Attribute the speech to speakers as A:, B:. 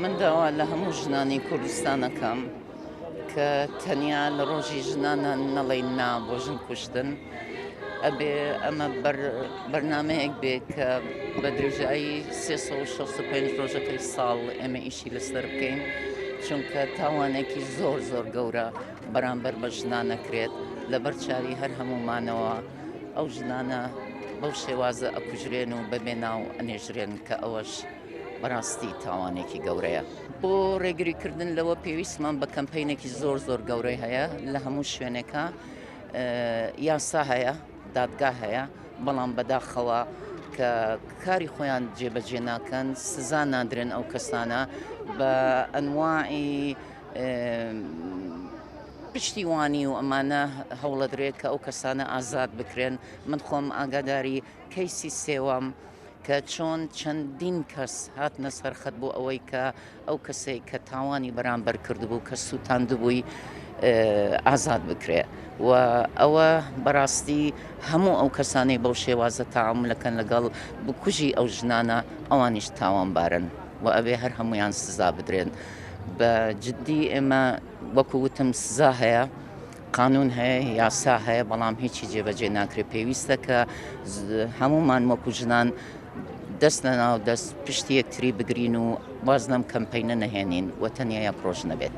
A: من داوا لە هەموو ژنانی کوردستانەکەم کە تەنیا لە ڕۆژی ژنانە نەڵێین نا بۆ ژن کوشتن ئەبێ ئەمە بەرنامەیەک بێ کە بە درێژایی 365 ڕۆژەکەی ساڵ ئێمە ئیشی لەسەر بکەین چونکە تاوانێکی زۆر زۆر گەورە بەرامبەر بە ژنانەکرێت لەبەر چاوی هەر هەمومانەوە ئەو ژنانە بەو شێوازە ئەکوژرێن و بەبێ ناو ئەنێژرێن کە ئەوەش بەڕاستی تاوانێکی گەورەیە. بۆ ڕێگریکردن لەوە پێویستمان بە کەمپینێکی زۆر زۆر گەورەی هەیە لە هەموو شوێنێکە یاسا هەیە، دادگا هەیە، بەڵام بەداخەوە کە کاری خۆیان جێبەجێ ناکەن سزا نادرێن ئەو کەسانە بە ئەنواعی پشتیوانی و ئەمانە هەوڵەدرێت کە ئەو کەسانە ئازاد بکرێن. من خۆم ئاگاداری کەیسی سێوەم کە چۆن چەندین کەس هاتنە سەرخەت بۆ ئەوەی کە ئەو کەسێک کە تاوانی بەرامبەر کردبوو کە سووتاندبووی ئازاد بکرێت و ئەوە بەڕاستی هەموو ئەو کەسانەی بەو شێوازە تەعاملەکەن لەگەڵ بکوژی ئەو ژنانە ئەوانیش تاوانبارن و ئەوێ هەر هەمویان سزا بدرێن. بە جددی ئێمە وەکو وتم سزا هەیە، قانون هەیە، یاسا هەیە، بەڵام هیچی جێبەجێ ناکرێت. پێویستە کە هەمومان وەکو ژنان دەست لە ناو دەست پشتی یەکتری بگرین و باز لەم کەمپینە نەهێنین و تەنیا یەک ڕۆژ نەبێت.